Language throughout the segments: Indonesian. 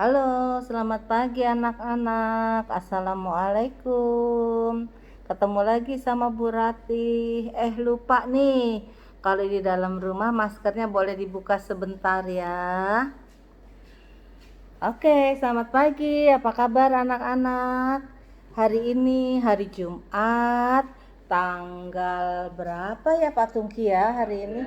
Halo, selamat pagi anak-anak. Assalamualaikum. Ketemu lagi sama Bu Ratih. Lupa nih. Kalau di dalam rumah maskernya boleh dibuka sebentar ya. Oke, selamat pagi. Apa kabar anak-anak? Hari ini hari Jumat, tanggal berapa ya Pak Tungki ya hari ini?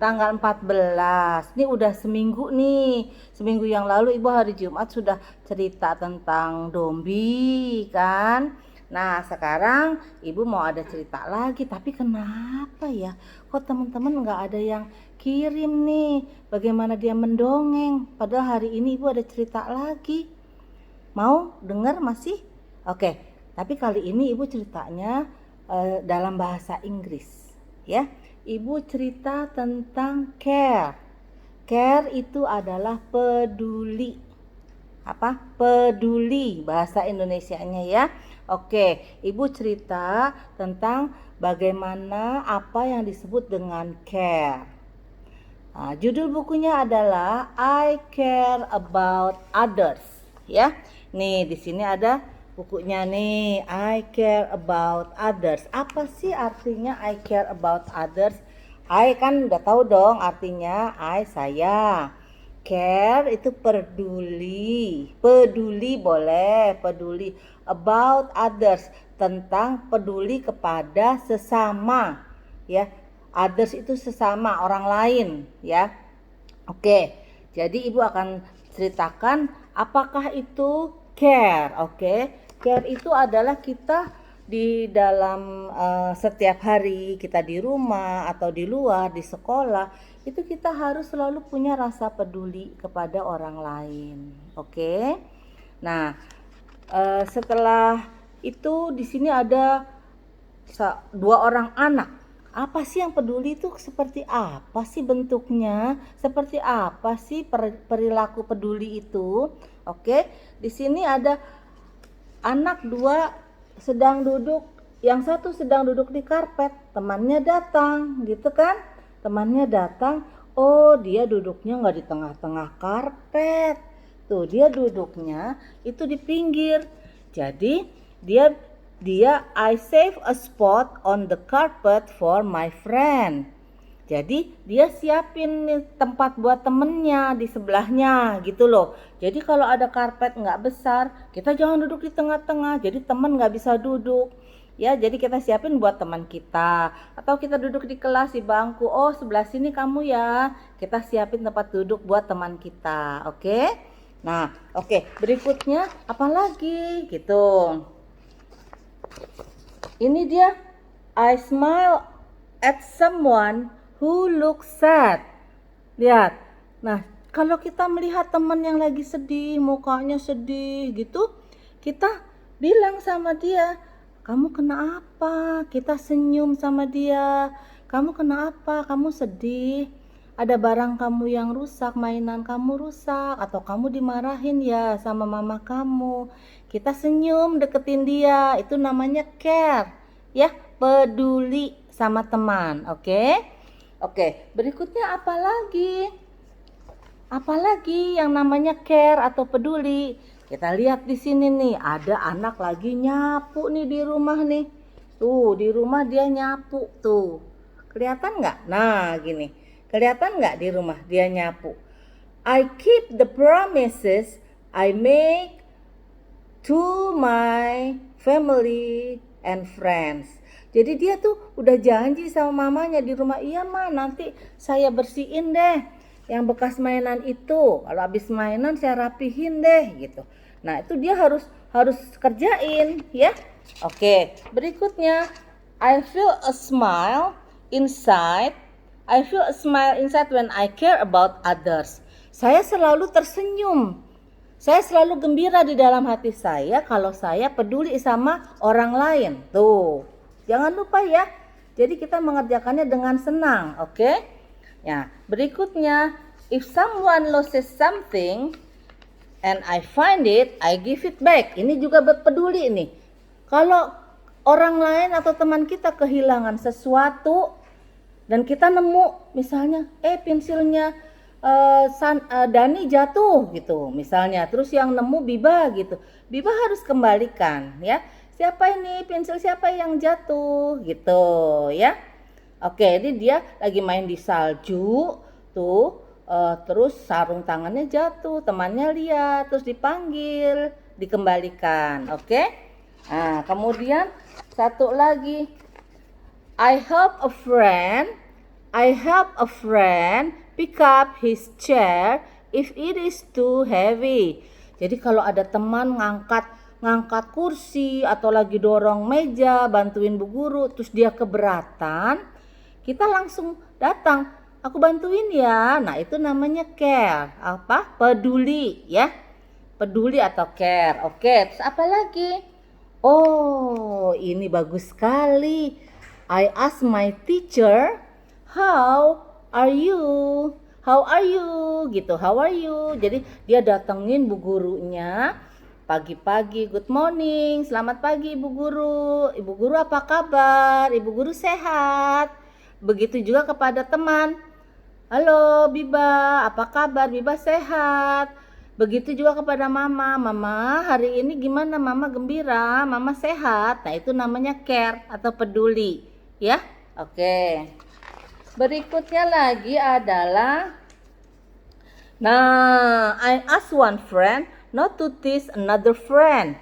Tanggal 14. Ini udah seminggu nih. Seminggu yang lalu Ibu hari Jumat sudah cerita tentang Dombi kan. Nah, sekarang Ibu mau ada cerita lagi, tapi kenapa ya? Kok teman-teman nggak ada yang kirim nih bagaimana dia mendongeng? Padahal hari ini Ibu ada cerita lagi. Mau dengar masih? Oke, tapi kali ini Ibu ceritanya dalam bahasa Inggris ya. Ibu cerita tentang care. Care itu adalah peduli. Apa? Peduli bahasa Indonesianya ya. Oke, Ibu cerita tentang bagaimana apa yang disebut dengan care. Nah, judul bukunya adalah I Care About Others ya. Nih, di sini ada bukunya nih, I Care About Others. Apa sih artinya I Care About Others? I kan udah tahu dong artinya saya. Care itu peduli. Peduli boleh, peduli about others, tentang peduli kepada sesama ya. Others itu sesama, orang lain ya. Oke, jadi Ibu akan ceritakan apakah itu care. Oke, care itu adalah kita di dalam setiap hari kita di rumah atau di luar, di sekolah, itu kita harus selalu punya rasa peduli kepada orang lain. Oke. Nah, setelah itu di sini ada dua orang anak. Apa sih yang peduli itu, seperti apa sih bentuknya? Seperti apa sih perilaku peduli itu? Oke, di sini ada anak dua sedang duduk, yang satu sedang duduk di karpet, temannya datang, gitu kan? Temannya datang, oh dia duduknya nggak di tengah-tengah karpet. Tuh, dia duduknya itu di pinggir. Jadi dia I save a spot on the carpet for my friend. Jadi dia siapin nih tempat buat temennya di sebelahnya gitu loh. Jadi kalau ada karpet nggak besar, kita jangan duduk di tengah-tengah. Jadi temen nggak bisa duduk. Ya, jadi kita siapin buat teman kita. Atau kita duduk di kelas di bangku. Oh, sebelah sini kamu ya. Kita siapin tempat duduk buat teman kita. Oke? Nah, oke. Berikutnya apa lagi gitu. Ini dia, I smile at someone who looks sad. Lihat. Nah, kalau kita melihat teman yang lagi sedih, mukanya sedih gitu, kita bilang sama dia, kamu kenapa? Kita senyum sama dia. Kamu kenapa? Kamu sedih? Ada barang kamu yang rusak, mainan kamu rusak, atau kamu dimarahin ya sama mama kamu. Kita senyum deketin dia, itu namanya care. Ya, peduli sama teman, oke? Oke, berikutnya apa lagi? Apalagi yang namanya care atau peduli? Kita lihat di sini nih, ada anak lagi nyapu nih di rumah nih. Tuh, di rumah dia nyapu tuh. Kelihatan nggak? Nah, gini. Kelihatan nggak di rumah dia nyapu? I keep the promises I make to my family and friends. Jadi dia tuh udah janji sama mamanya di rumah, iya ma nanti saya bersihin deh yang bekas mainan itu. Kalau habis mainan saya rapihin deh gitu. Nah itu dia harus kerjain ya. Oke, berikutnya I feel a smile inside. I feel a smile inside when I care about others. Saya selalu tersenyum. Saya selalu gembira di dalam hati saya kalau saya peduli sama orang lain. Tuh, jangan lupa ya. Jadi kita mengerjakannya dengan senang, oke? Ya, berikutnya, if someone loses something and I find it, I give it back. Ini juga peduli nih. Kalau orang lain atau teman kita kehilangan sesuatu dan kita nemu, misalnya, pensilnya Dani jatuh gitu misalnya, terus yang nemu Biba gitu. Biba harus kembalikan ya. Siapa ini pensil siapa yang jatuh gitu ya. Oke, ini dia lagi main di salju tuh, terus sarung tangannya jatuh, temannya lihat, terus dipanggil, dikembalikan. Oke. Nah, kemudian satu lagi, I help a friend pick up his chair if it is too heavy. Jadi kalau ada teman ngangkat kursi atau lagi dorong meja bantuin bu guru terus dia keberatan, kita langsung datang, aku bantuin ya. Nah, itu namanya care, apa? Peduli ya. Peduli atau care. Oke, terus apa lagi? Oh, ini bagus sekali. I ask my teacher, how are you? How are you? Gitu, how are you? Jadi dia datengin bu gurunya pagi-pagi, good morning, selamat pagi ibu guru. Ibu guru apa kabar? Ibu guru sehat. Begitu juga kepada teman. Halo Biba, apa kabar? Biba sehat. Begitu juga kepada mama. Mama, hari ini gimana? Mama gembira, mama sehat. Nah, itu namanya care atau peduli, ya. Oke. Berikutnya lagi adalah, nah, I ask one friend not to tease another friend.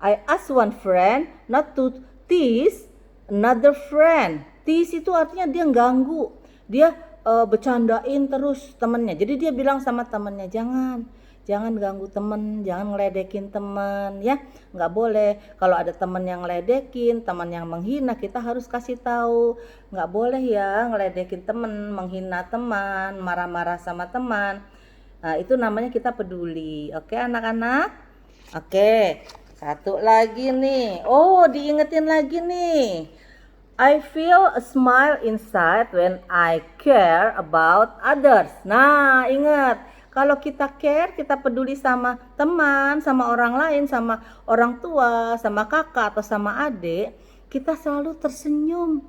I ask one friend not to tease another friend. Tease itu artinya dia ganggu, dia bercandain terus temennya. Jadi dia bilang sama temennya, jangan ganggu temen, jangan ngeledekin temen ya, nggak boleh. Kalau ada temen yang ngeledekin, temen yang menghina, kita harus kasih tahu, nggak boleh ya ngeledekin temen, menghina teman, marah-marah sama teman. Nah, itu namanya kita peduli. Oke anak-anak. Oke, satu lagi nih. Oh, diingetin lagi nih. I feel a smile inside when I care about others. Nah, ingat, kalau kita care, kita peduli sama teman, sama orang lain, sama orang tua, sama kakak atau sama adik, kita selalu tersenyum.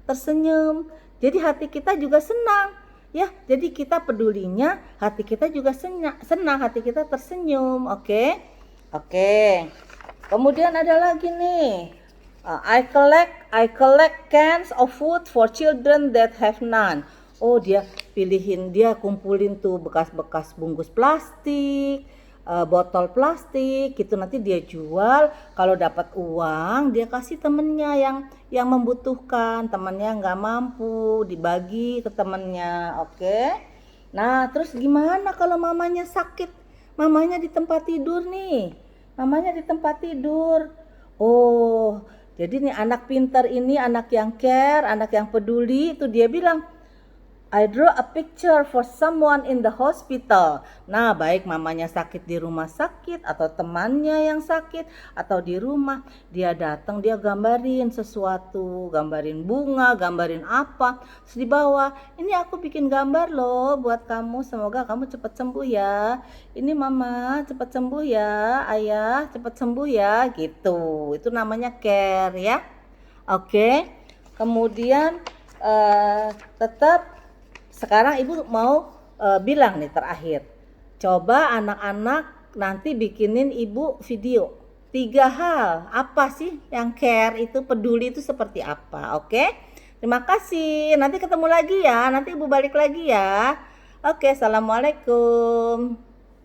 Tersenyum. Jadi hati kita juga senang. Ya, jadi kita pedulinya, hati kita juga senang, hati kita tersenyum. Oke. Oke. Kemudian ada lagi nih. I collect cans of food for children that have none. Oh, dia kumpulin tuh bekas-bekas bungkus plastik, botol plastik, gitu nanti dia jual. Kalau dapat uang, dia kasih temennya yang membutuhkan, temennya nggak mampu, dibagi ke temennya. Oke. Nah, terus gimana kalau mamanya sakit? Mamanya di tempat tidur nih. Mamanya di tempat tidur. Oh, jadi nih anak pintar ini, anak yang care, anak yang peduli, itu dia bilang, I draw a picture for someone in the hospital. Nah, baik mamanya sakit di rumah sakit atau temannya yang sakit atau di rumah, dia datang, dia gambarin sesuatu, gambarin bunga, gambarin apa. Terus di bawah, ini aku bikin gambar loh buat kamu, semoga kamu cepat sembuh ya. Ini mama cepat sembuh ya, ayah cepat sembuh ya, gitu. Itu namanya care ya. Oke. Kemudian tetap sekarang ibu mau bilang nih terakhir. Coba anak-anak nanti bikinin ibu video. 3 hal apa sih yang care itu, peduli itu seperti apa. Oke? Terima kasih. Nanti ketemu lagi ya. Nanti ibu balik lagi ya. Oke, assalamualaikum.